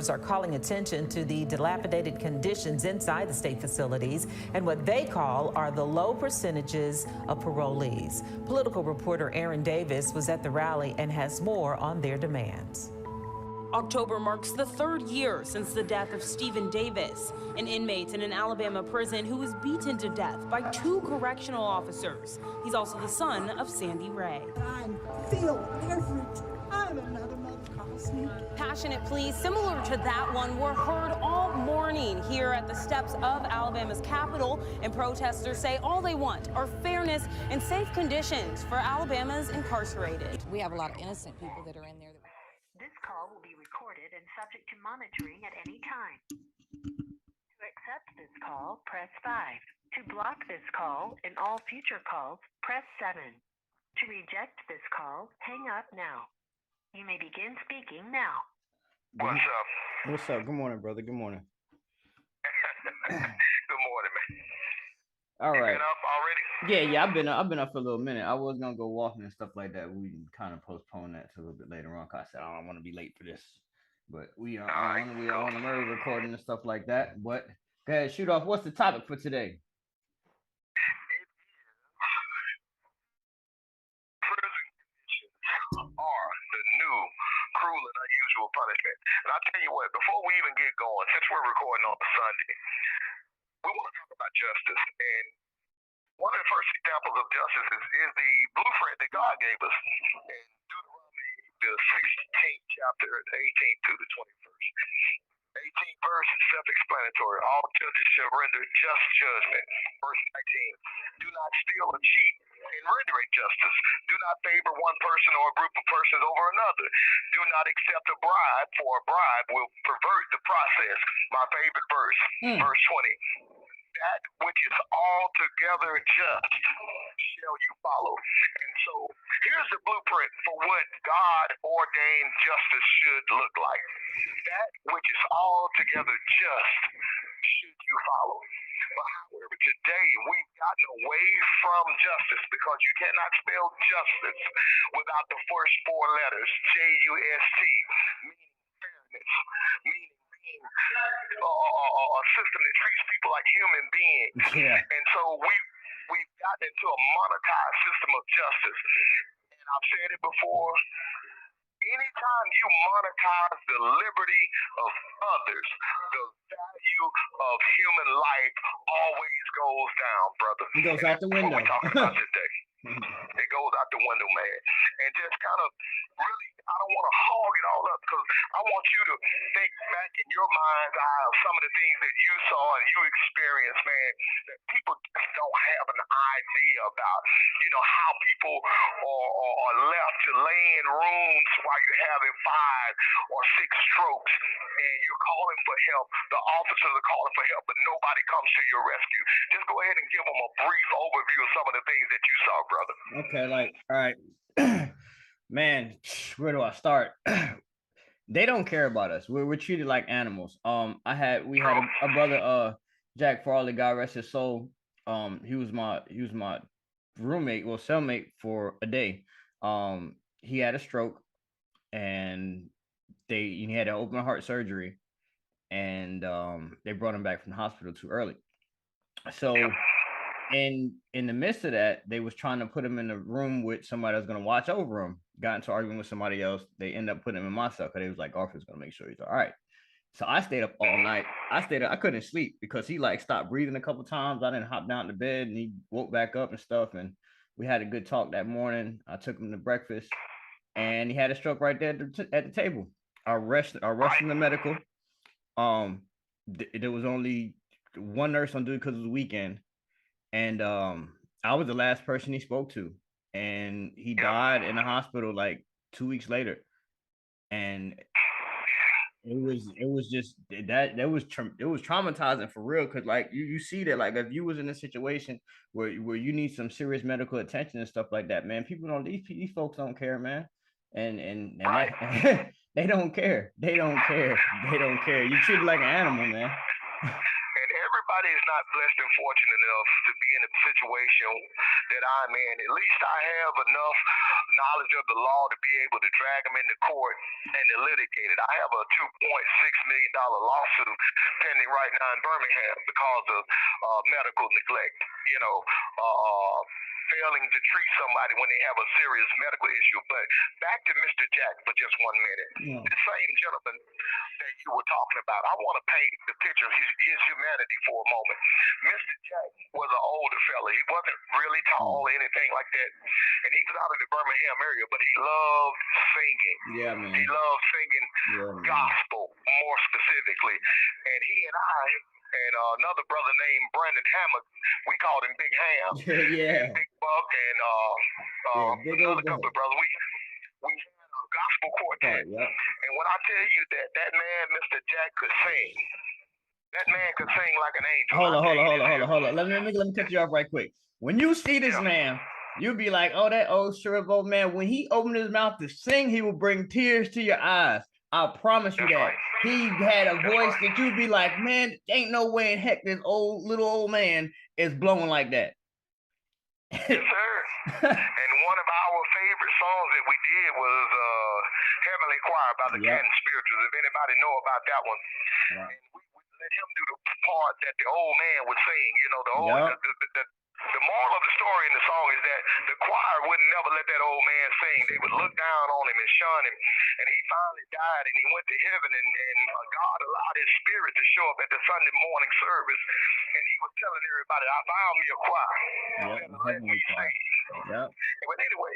Are calling attention to the dilapidated conditions inside the state facilities and what they call are the low percentages of parolees. Political reporter Aaron Davis was at the rally and has more on their demands. October marks the third year since the death of Stephen Davis, an inmate in an Alabama prison who was beaten to death by 2 correctional officers. He's also the son of Sandy Ray. I feel every time another mother calls me. Passionate pleas similar to that one were heard all morning here at the steps of Alabama's Capitol, and protesters say all they want are fairness and safe conditions for Alabama's incarcerated. We have a lot of innocent people that are in there. This call will be recorded and subject to monitoring at any time. To accept this call, press 5. To block this call and all future calls, press 7. To reject this call, hang up now. You may begin speaking now. What's up? What's up? Good morning, brother. Good morning. Good morning, man. All right. You been up already? Yeah. I've been up for a little minute. I was gonna go walking and stuff like that. We kind of postponed that to a little bit later on. Cause I said I don't want to be late for this. But we are on the early recording and stuff like that. But go ahead, shoot off. What's the topic for today? Prison conditions are the new cruel and unusual punishment. And I'll tell you what, before we even get going, since we're recording on Sunday, we want to talk about justice. And one of the first examples of justice is the blueprint that God gave us in Deuteronomy, the 16th chapter, 18th to the 21st. 18th verse is self-explanatory. All judges shall render just judgment. Verse 19, do not steal or cheat in rendering justice. Do not favor one person or a group of persons over another. Do not accept a bribe, for a bribe will pervert the process. My favorite verse, verse 20. That which is altogether just shall you follow. And so here's the blueprint for what God ordained justice should look like. That which is altogether just should you follow. But however, today we've gotten away from justice because you cannot spell justice without the first 4 letters, J-U-S-T, meaning fairness, meaning a system that treats people like human beings. Yeah. And so we've gotten into a monetized system of justice. And I've said it before, anytime you monetize the liberty of others, the value of human life always goes down, brother. It goes out the window. What we're talking about today. It goes out the window, man. And just kind of really, I don't want to hog it all up because I want you to think back in your mind's eye of some of the things that you saw and you experienced, man, that people just don't have an idea about. You know, how people are left to lay in rooms while you're having 5 or 6 strokes and you're calling for help. The officers are calling for help, but nobody comes to your rescue. Just go ahead and give them a brief overview of some of the things that you saw, brother. Okay, all right. Man, where do I start? They don't care about us. We're treated like animals. We had a brother, Jack Farley, God rest his soul. He was my roommate, well, cellmate for a day. He had a stroke, and he had an open heart surgery, and they brought him back from the hospital too early. So in the midst of that, they was trying to put him in a room with somebody that's going to watch over him. Got into argument with somebody else. They ended up putting him in my cell because they was like, Arthur's going to make sure he's all right. So I stayed up all night. I couldn't sleep because he like stopped breathing a couple times. I didn't hop down to bed, and he woke back up and stuff. And we had a good talk that morning. I took him to breakfast, and he had a stroke right there at the table. I rushed him to medical. There was only one nurse on duty because it was the weekend, and I was the last person he spoke to, and he died in the hospital like 2 weeks later. And it was just it was traumatizing for real, because like you see that, like if you was in a situation where you need some serious medical attention and stuff like that, man, people don't these folks don't care, man. And Right. that, they don't care. They don't care. They don't care. You treat it like an animal, man. And everybody is not blessed and fortunate enough to be in a situation that I'm in. At least I have enough knowledge of the law to be able to drag them into court and to litigate it. I have a $2.6 million lawsuit pending right now in Birmingham because of medical neglect. You know, failing to treat somebody when they have a serious medical issue. But back to Mr. Jack for just 1 minute. Yeah. The same gentleman that you were talking about, I want to paint the picture of his humanity for a moment. Mr. Jack was an older fella. He wasn't really tall or anything like that. And he was out of the Birmingham area, but he loved singing. Yeah, man. He loved singing gospel, more specifically. And he and I and another brother named Brandon Hammond, we called him Big Ham. Yeah. And Big Buck and Big another old couple of brothers. We had a gospel quartet. Yep. And when I tell you that man, Mr. Jack, could sing, that man could sing like an angel. Hold on. Let me cut you off right quick. When you see this man, you'll be like, oh, that old shriveled old man. When he opened his mouth to sing, he will bring tears to your eyes. I promise you That's that. right. He had a voice that you'd be like, man, ain't no way in heck this little old man is blowing like that. Yes, sir. And one of our favorite songs that we did was Heavenly Choir by the Canton Spirituals. If anybody know about that one. Right. And we let him do the part that the old man would sing. You know, the old the moral of the story in the song is that the choir would never let that old man sing. They would look down on him and shun him. And he finally died and he went to heaven, and God allowed his spirit to show up at the Sunday morning service. And he was telling everybody, I found me a choir. Let me sing. Yep. But anyway,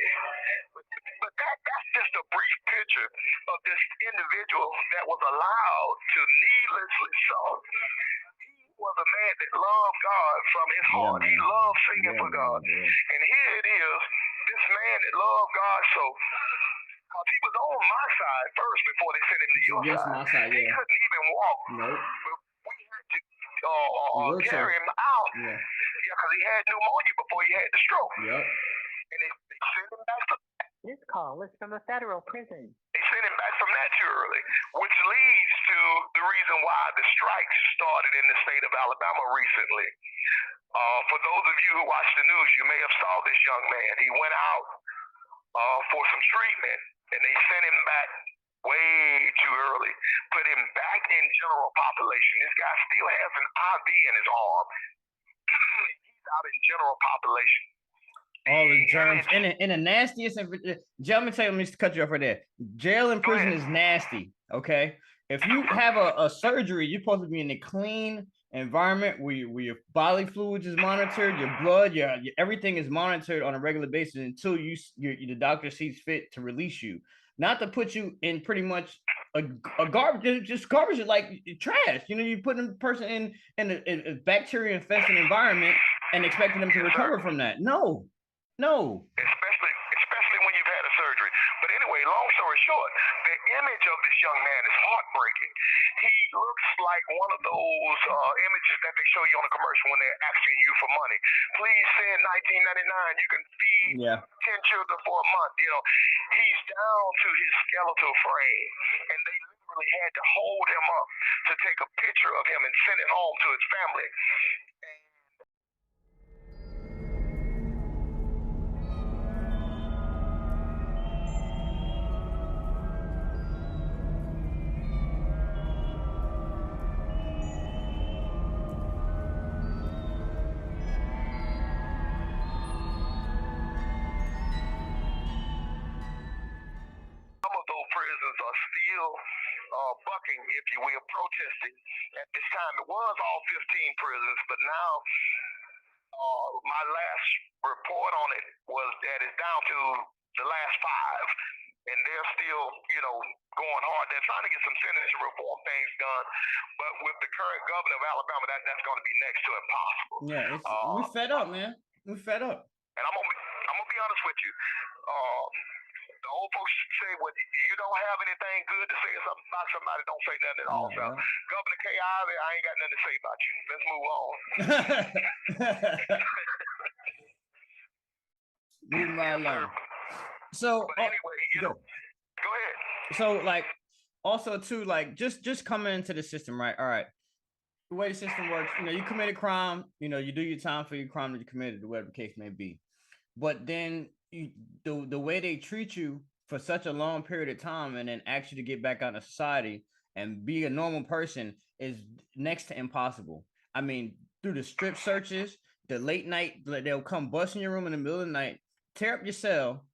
but that's just a brief picture of this individual that was allowed to needlessly suffer. He was a man that loved God from his heart. He loved singing for God. And here it is, this man that loved God so, because he was on my side first before they sent him to your side. My side, He couldn't even walk. Nope. We had to carry him out. Yeah. Because he had pneumonia before he had the stroke. Yep. And they sent him back to... This call is from a federal prison. They sent him back from that too early, which leads to the reason why the strikes started in the state of Alabama recently. For those of you who watch the news, you may have saw this young man. He went out for some treatment, and they sent him back way too early, put him back in general population. This guy still has an IV in his arm. He's out in general population. All the germs in the nastiest. Jail, let me tell you, let me cut you off right there. Jail and prison is nasty. Okay, if you have a surgery, you're supposed to be in a clean environment where your bodily fluids is monitored, your blood, your everything is monitored on a regular basis until the doctor sees fit to release you, not to put you in pretty much a garbage, just garbage like trash. You know, you put a person in a bacteria infested environment and expecting them to recover from that. No. Especially when you've had a surgery. But anyway, long story short, the image of this young man is heartbreaking. He looks like one of those images that they show you on a commercial when they're asking you for money. Please send $19.99. You can feed 10 children for a month. You know, he's down to his skeletal frame, and they literally had to hold him up to take a picture of him and send it home to his family. Prisons are still bucking, if you will, protesting. At this time, it was all 15 prisons, but now my last report on it was that it's down to the last 5, and they're still, going hard. They're trying to get some sentencing reform things done, but with the current governor of Alabama, that's going to be next to impossible. Yeah, we're fed up, man. We're fed up. And I'm gonna be honest with you. The old folks say, "When you don't have anything good to say something about somebody, don't say nothing at all." So, Governor K. Ivey, I ain't got nothing to say about you. Let's move on. Moving right along. So But anyway, go ahead. So like also too, like just coming into the system, right? All right. The way the system works, you commit a crime, you do your time for your crime that you committed, whatever the case may be. But then the way they treat you for such a long period of time and then ask you to get back out of society and be a normal person is next to impossible. I mean, through the strip searches, the late night, they'll come bust in your room in the middle of the night, tear up your cell,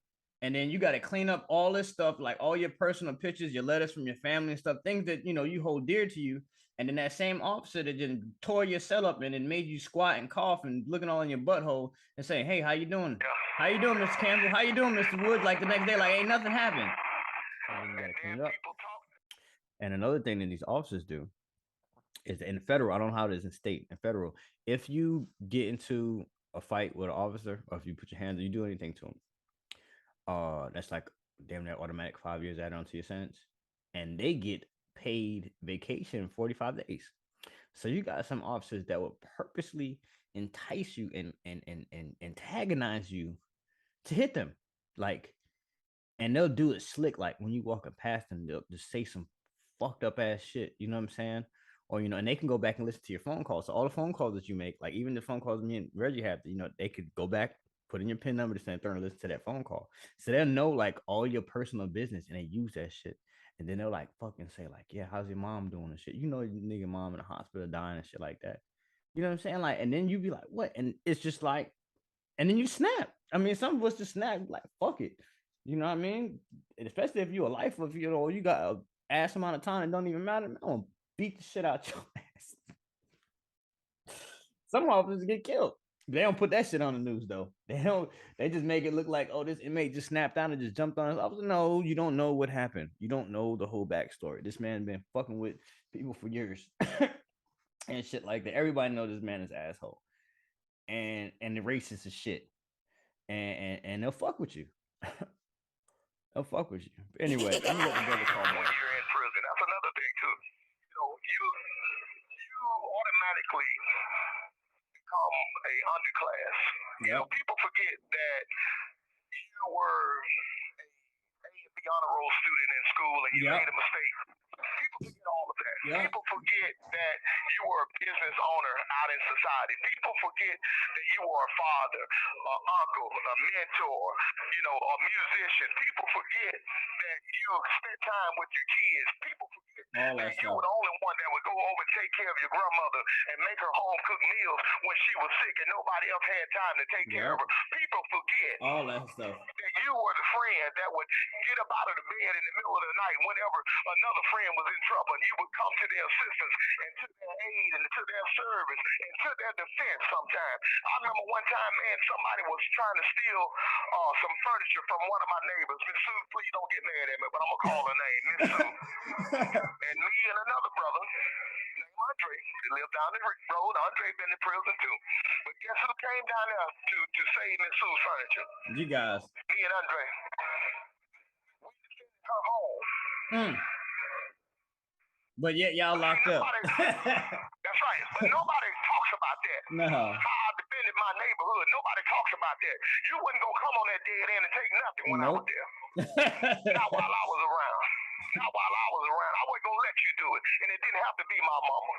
and then you got to clean up all this stuff, like all your personal pictures, your letters from your family and stuff, things that, you hold dear to you. And then that same officer that just tore your cell up and then made you squat and cough and looking all in your butthole and saying, "Hey, how you doing? How you doing, Mr. Campbell? How you doing, Mr. Wood?" Like the next day, like ain't nothing happened. And another thing that these officers do is in federal, I don't know how it is in state and federal, if you get into a fight with an officer or if you put your hands or you do anything to them, that's like damn near automatic 5 years added onto your sentence. And they get paid vacation 45 days. So you got some officers that will purposely entice you and antagonize you to hit them. Like, and they'll do it slick, like when you walking past them, they'll just say some fucked up ass shit, you know what I'm saying? Or, and they can go back and listen to your phone calls. So all the phone calls that you make, like even the phone calls me and Reggie have, they could go back, put in your PIN number to send and listen to that phone call. So they'll know like all your personal business and they use that shit. And then they'll like fucking say like, "Yeah, how's your mom doing?" and shit. Your nigga mom in the hospital dying and shit like that. You know what I'm saying? Like, and then you be like, "What?" And it's just like, and then you snap. I mean, some of us just snap like, "Fuck it." You know what I mean? And especially if you're a lifer, if you got a ass amount of time, it don't even matter. Man, I'm gonna beat the shit out your ass. Some officers get killed. They don't put that shit on the news though. They just make it look like, "Oh, this inmate just snapped out and just jumped on his officer." No, you don't know what happened. You don't know the whole backstory. This man been fucking with people for years and shit like that. Everybody knows this man is an asshole and the racist as shit. And they'll fuck with you. They'll fuck with you. Anyway, I'm gonna let the brother call back. When you're in prison, that's another thing too. You automatically become a underclass. People forget that you were a A and B honor roll student in school and you made a mistake. People forget all of that. People forget that you were a business owner out in society. People forget that you were a father, an uncle, a mentor, a musician. People forget that you spent time with your kids. People forget that you were the only one that would go over and take care of your grandmother and make her home cooked meals when she was sick and nobody else had time to take care of her. People forget all that stuff. That you were the friend that would get up out of the bed in the middle of the night whenever another friend was in trouble, and you would come to their assistance and to their aid and to their service and to their defense sometimes. I remember one time, man, somebody was trying to steal some furniture from one of my neighbors. Miss Sue, please don't get mad at me, but I'm going to call her name, Miss Sue. And me and another brother named Andre, he lived down the road. Andre been in prison too. But guess who came down there to save Miss Sue's furniture? You guys. Me and Andre. We defended her home. But yet y'all locked up. That's right. But nobody talks about that. No. How I defended my neighborhood. Nobody talks about that. You wasn't going to come on that dead end and take nothing when I was there. Not while I was around. Not while I was around. I wasn't going to let you do it. And it didn't have to be my mama.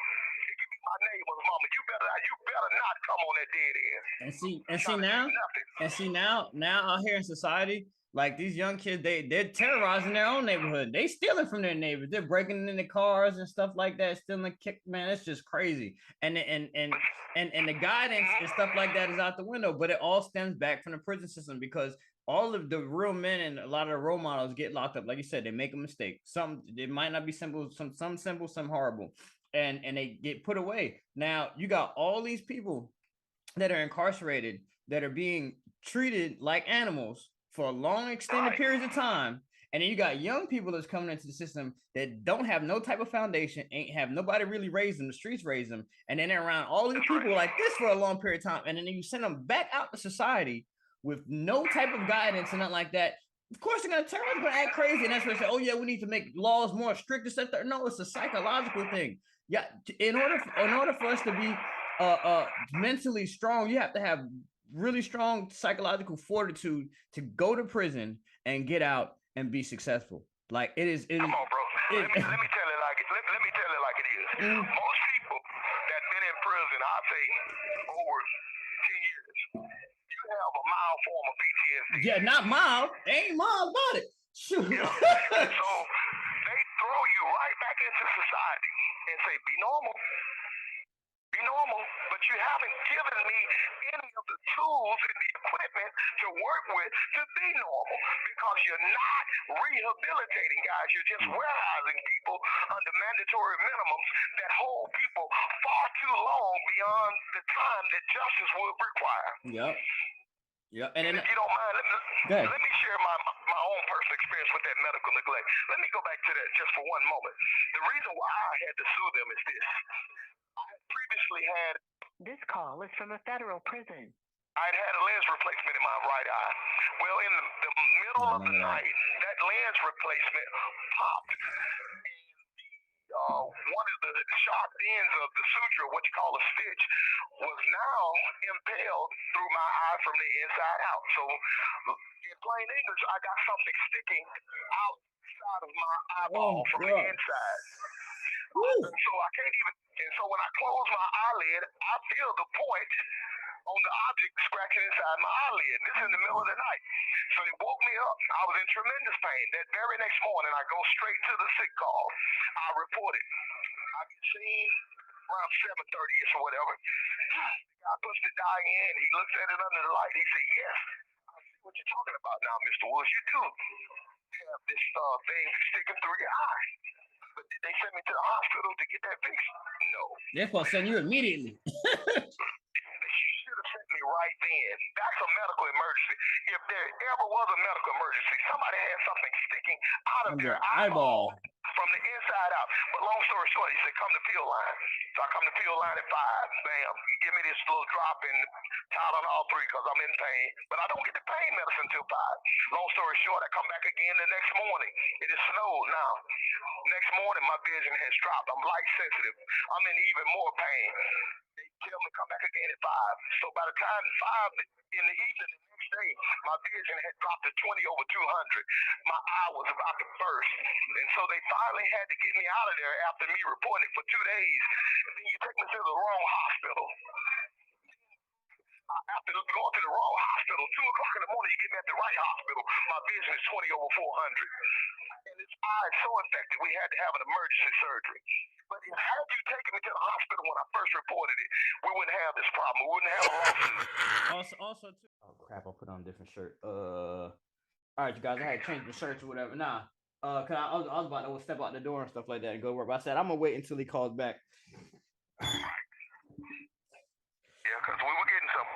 It could be my neighbor's mama. You better not come on that dead end. And see now out here in society, like these young kids, they're terrorizing their own neighborhood. They stealing from their neighbors. They're breaking into cars and stuff like that. Stealing man, it's just crazy. And the guidance and stuff like that is out the window. But it all stems back from the prison system because all of the real men and a lot of the role models get locked up. Like you said, they make a mistake. Some it might not be simple, some simple, some horrible, and they get put away. Now you got all these people that are incarcerated that are being treated like animals for long extended periods of time. And then you got young people that's coming into the system that don't have no type of foundation, ain't have nobody really raised them, the streets raised them. And then they're around all these people like this for a long period of time. And then you send them back out to society with no type of guidance and nothing like that. Of course, they're gonna turn. They're gonna act crazy, and that's why they say, "Oh yeah, we need to make laws more strict." And stuff. No, it's a psychological thing. Yeah, in order for us to be mentally strong, you have to have really strong psychological fortitude to go to prison and get out and be successful. Like it is. Come on, bro. Let me tell it like it. Let me tell it like it is. Most people that been in prison, I say, over 10 years, you have a mild form of PTSD. Yeah, not mild. They ain't mild about it. Shoot. Yeah. So they throw you right back into society and say, be normal. Be normal, but you haven't given me any of the tools and the equipment to work with to be normal because you're not rehabilitating guys. You're just warehousing people under mandatory minimums that hold people far too long beyond the time that justice would require. Yep. Yeah, and if you don't mind, let me share my own personal experience with that medical neglect. Let me go back to that just for one moment. The reason why I had to sue them is this. I had previously had... This call is from a federal prison. I'd had a lens replacement in my right eye. Well, in the middle of the night, that lens replacement popped. One of the sharp ends of the suture, what you call a stitch, was now impaled through my eye from the inside out. So, in plain English, I got something sticking outside of my eyeball from the inside. So I can't even, and so when I close my eyelid, I feel the point on the object scratching inside my eyelid. This is in the middle of the night. So they woke me up. I was in tremendous pain. That very next morning, I go straight to the sick call. I report it. I get seen around 7:30ish or whatever. I puts the dye in. He looks at it under the light. He said, yes, I see what you're talking about now, Mr. Woods. You do have this thing sticking through your eye. But did they send me to the hospital to get that fixed? No. They're supposed to send you immediately. Should have sent me right then. That's a medical emergency. If there ever was a medical emergency, somebody had something sticking out of their eyeball from the inside out. But long story short, he said, come to field line. So I come to field line at 5. Bam. You give me this little drop in Tylenol 3 because I'm in pain. But I don't get the pain medicine until 5. Long story short, I come back again the next morning. It is snowed now. Next morning, my vision has dropped. I'm light sensitive. I'm in even more pain. They tell me to come back again at 5. So by the time 5 in the evening the next day, my vision had dropped to 20/200. My eye was about to burst. And so they finally had to get me out of there after me reporting it for 2 days. And then you take me to the wrong hospital. After going to the wrong hospital, 2 o'clock in the morning, you get me at the right hospital. My vision is 20/400. And this eye is so infected, we had to have an emergency surgery. But had you taken me to the hospital when I first reported it, we wouldn't have this problem. We wouldn't have a lawsuit. Also, too. Oh crap! I put on a different shirt. All right, you guys. I had to change the shirts or whatever. Nah. Cause I was about to step out the door and stuff like that and go to work. But I said I'm gonna wait until he calls back. Yeah, cause we were getting some.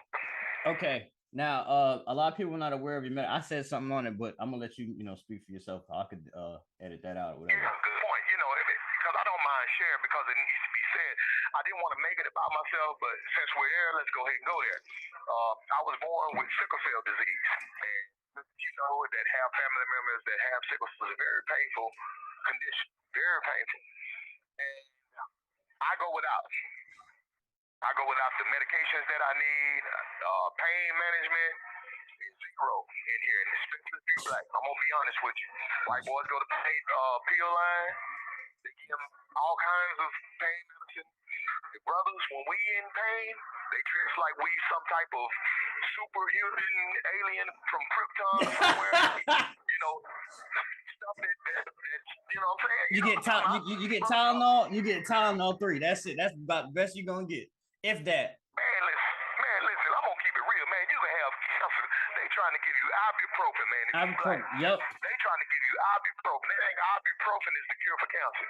Okay. Now, a lot of people are not aware of your I said something on it, but I'm gonna let you, speak for yourself. I could edit that out or whatever. Yeah, good point. Because I don't mind sharing because it needs to be said. I didn't want to make it about myself, but since we're here, let's go ahead and go there. I was born with sickle cell disease, and that have family members that have sickle cell is a very painful condition, very painful. And I go without. The medications that I need, pain management is zero in here, and especially if you're black. I'm gonna be honest with you. White boys go to pill line, they give them all kinds of pain medicine. The brothers, when we in pain, they treat us like we some type of superhuman alien from Krypton somewhere. Stuff that you know what I'm saying? You get Tylenol. You get Tylenol 3. That's it. That's about the best you're gonna get. If that. Man, listen. I'm gonna keep it real, man. You can have cancer. They trying to give you ibuprofen, man. Ibuprofen. Yep. They trying to give you ibuprofen. They think ibuprofen is the cure for cancer.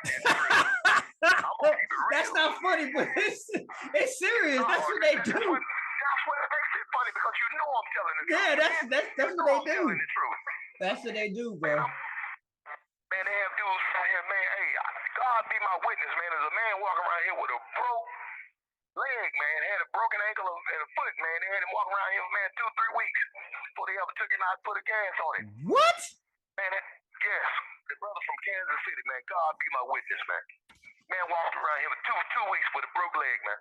I'm gonna keep it real. That's not funny, but it's serious. That's what they do. That's what makes it funny because you know I'm telling the truth. Yeah, that's what they do. The truth. That's what they do, bro. Man, they have dudes out here, man. Hey, God be my witness, man. There's a man walking around here with a broke leg, man. Had a broken ankle and a foot, man. They had him walking around here, man, 2-3 weeks for before they ever took it out and put a gas on it. What? Man, yes, the brother from Kansas City, man, God be my witness, man. Man walked around here with two weeks with a broke leg, man.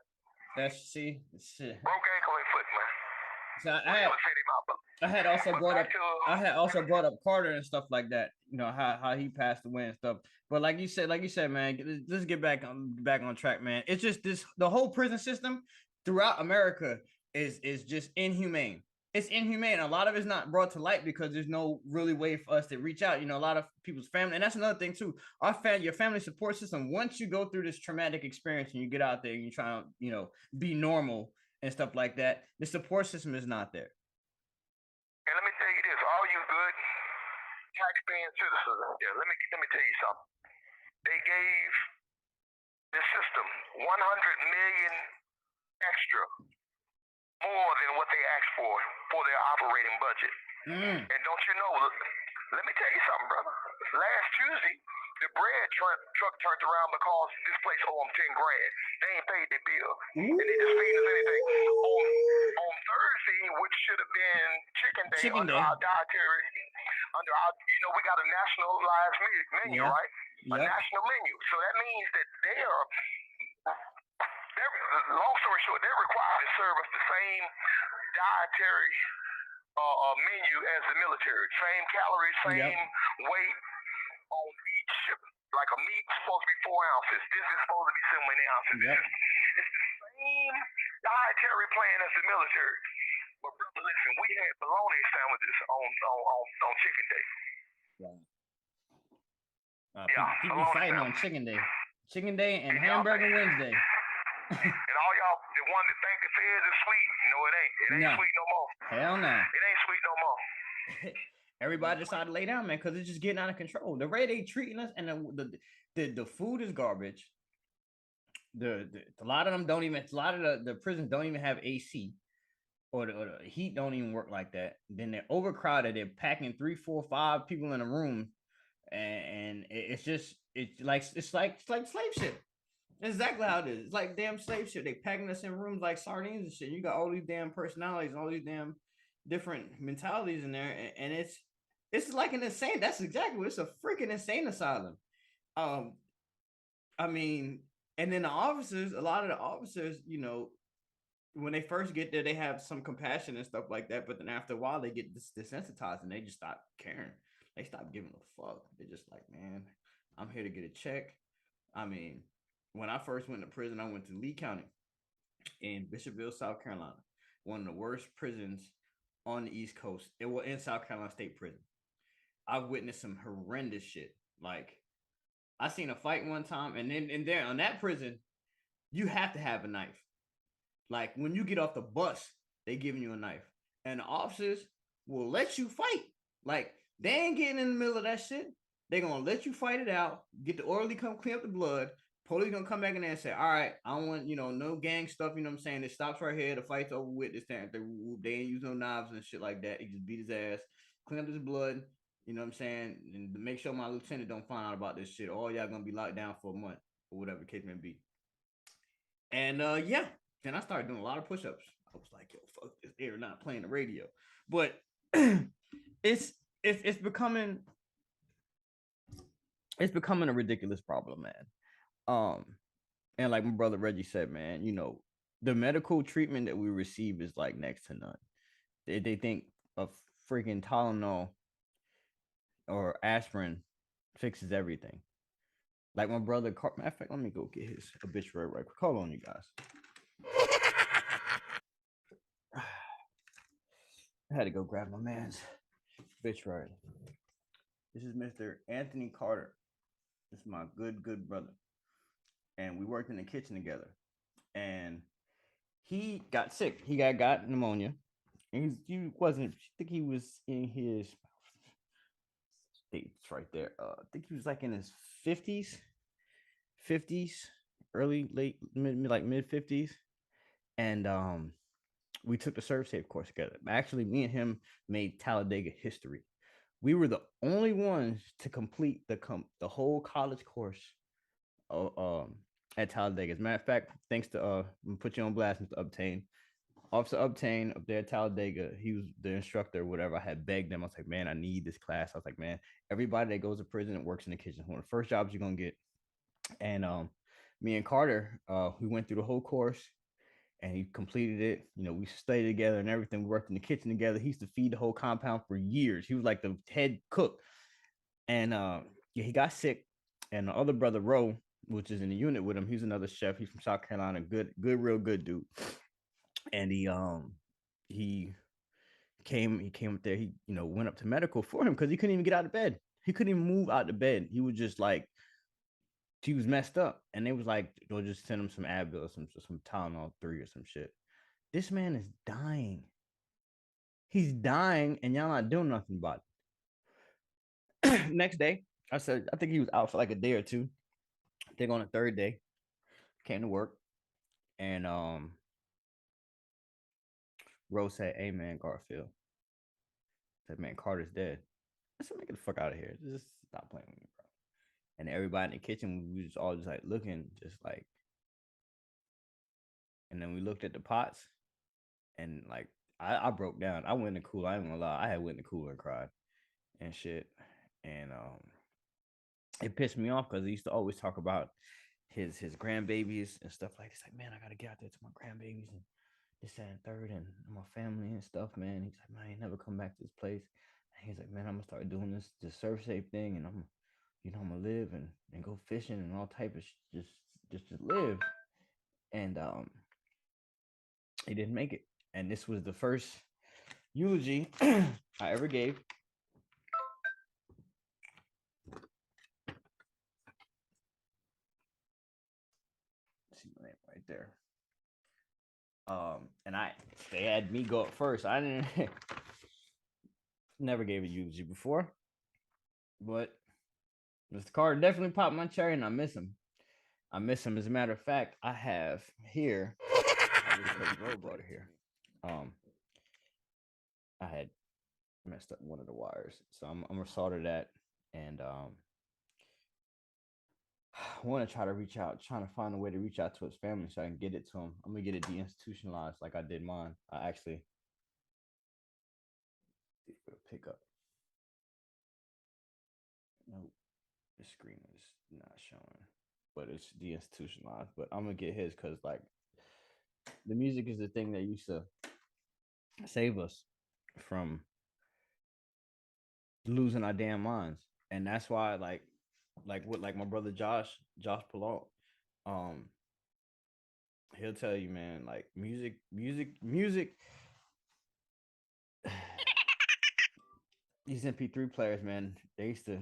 That's shit. Broke ankle and foot, man. So Never set him out, but I had also but brought up back to, I had also brought up Carter and stuff like that. You know how he passed away and stuff. But like you said, man, let's get back on track, man. It's just the whole prison system throughout America is just inhumane. It's inhumane. A lot of it's not brought to light because there's no really way for us to reach out. You know, a lot of people's family, and that's another thing too. Your family support system. Once you go through this traumatic experience and you get out there and you try to, you know, be normal and stuff like that, the support system is not there. and let me tell you this, all you good taxpaying citizens out there, let me tell you something. They gave the system 100 million extra, more than what they asked for their operating budget. And don't you know, let me tell you something, brother. Last Tuesday, the bread truck turned around because this place owe them 10 grand. They ain't paid their bill. And they just feed us anything. On Thursday, which should have been chicken day, our dietary, you know, we got a nationalized menu, right? A national menu. So that means that long story short, they're required to serve us the same dietary menu as the military. Same calories, same weight on each shipment. Like a meat supposed to be 4 ounces. This is supposed to be so many ounces. It's the same dietary plan as the military. But brother, listen, we had bologna sandwiches on chicken day. People fighting on chicken day. Chicken day and hamburger Wednesday. And all y'all, the one that think the feds is sweet, no, it ain't. It ain't sweet no more. Hell no. It ain't sweet no more. Everybody decided to lay down, man, because it's just getting out of control. The way they treating us, and the food is garbage. A lot of them don't even. A lot of the prisons don't even have AC, or the heat don't even work like that. Then they're overcrowded. They're packing 3, 4, 5 people in a room, and it's like slave ship. Exactly how it is. It's like damn slave ship. They packing us in rooms like sardines and shit. You got all these damn personalities, all these damn different mentalities in there, and it's like an insane. That's exactly what it's a freaking insane asylum. I mean, and then the officers, a lot of the officers, you know, when they first get there, they have some compassion and stuff like that, but then after a while, they get desensitized and they just stop caring. They stop giving a fuck. They're just like, man, I'm here to get a check. I mean, when I first went to prison, I went to Lee County in Bishopville, South Carolina, one of the worst prisons on the East Coast. It was in South Carolina State Prison. I've witnessed some horrendous shit. Like, I seen a fight one time, and then there on that prison, you have to have a knife. Like, when you get off the bus, they giving you a knife, and the officers will let you fight. Like, they ain't getting in the middle of that shit. They're gonna let you fight it out. Get the orderly come clean up the blood. Police gonna come back in there and say, all right, I don't want, you know, no gang stuff, you know what I'm saying? It stops right here, the fight's over with, this time. They ain't use no knives and shit like that. He just beat his ass, clean up his blood, you know what I'm saying? And to make sure my lieutenant don't find out about this shit. All y'all gonna be locked down for a month, or whatever the case may be. And then I started doing a lot of push-ups. I was like, yo, fuck this, they're not playing the radio. But it's becoming a ridiculous problem, man. And like my brother Reggie said, man, you know, the medical treatment that we receive is like next to none. They think a freaking Tylenol or aspirin fixes everything. Like my brother, matter of fact, let me go get his obituary right quick. Hold on, you guys. I had to go grab my man's obituary. This is Mr. Anthony Carter. This is my good brother. And we worked in the kitchen together, and he got sick. He got pneumonia, and he wasn't. I think he was in his states right there. I think he was like in his 50s, late mid 50s, and we took the serve safe course together. Actually, me and him made Talladega history. We were the only ones to complete the whole college course. At Talladega. As a matter of fact, thanks to I'm gonna put you on blast, Mr. Obtain. Officer Obtain up there at Talladega, he was the instructor or whatever. I had begged him. I was like, man, I need this class. I was like, man, everybody that goes to prison and works in the kitchen, one of the first jobs you're gonna get. And me and Carter, we went through the whole course and he completed it. You know, we stayed together and everything. We worked in the kitchen together. He used to feed the whole compound for years. He was like the head cook. And yeah, he got sick. And the other brother, Ro, which is in the unit with him, he's another chef. He's from South Carolina. Good, real good dude. And he came up there. He, you know, went up to medical for him because he couldn't even get out of bed. He couldn't even move out of bed. He was just like, he was messed up. And they was like, they'll just send him some Advil, some Tylenol 3 or some shit. This man is dying. He's dying, and y'all not doing nothing about it. Next day, I think he was out for like a day or two. I think on the third day, came to work, and Rose said, "Hey man, Garfield," said, "Man, Carter's dead." I said, "Man, get the fuck out of here. Just stop playing with me, bro." And everybody in the kitchen, we was all just like looking, just like. And then we looked at the pots, and like I broke down. I went in the cooler. I ain't gonna lie. I had went in the cooler and cried and shit. And it pissed me off because he used to always talk about his grandbabies and stuff like this. Like, man, I gotta get out there to my grandbabies and this, that, and third, and my family and stuff, man. He's like, man, I ain't never come back to this place. And he's like, man, I'm gonna start doing this surf safe thing, and I'm gonna live and go fishing and all type of just to live. And he didn't make it. And this was the first eulogy I ever gave. See my name right there. And they had me go up first. I didn't never gave a eulogy before, but Mr. Carter definitely popped my cherry, and I miss him. As a matter of fact, I have here. I brought it here. I had messed up one of the wires, so I'm gonna solder that, and I want to try to trying to find a way to reach out to his family so I can get it to him. I'm gonna get it deinstitutionalized like I did mine. I actually pick up. Nope, the screen is not showing, but it's deinstitutionalized. But I'm gonna get his because like the music is the thing that used to save us from losing our damn minds, and that's why like my brother Josh Palau, he'll tell you, man, like music these MP3 players, man, they used to,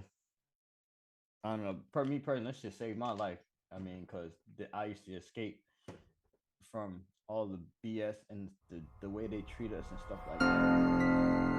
I don't know, for me personally, let's just save my life. I mean, because I used to escape from all the BS and the way they treat us and stuff like that.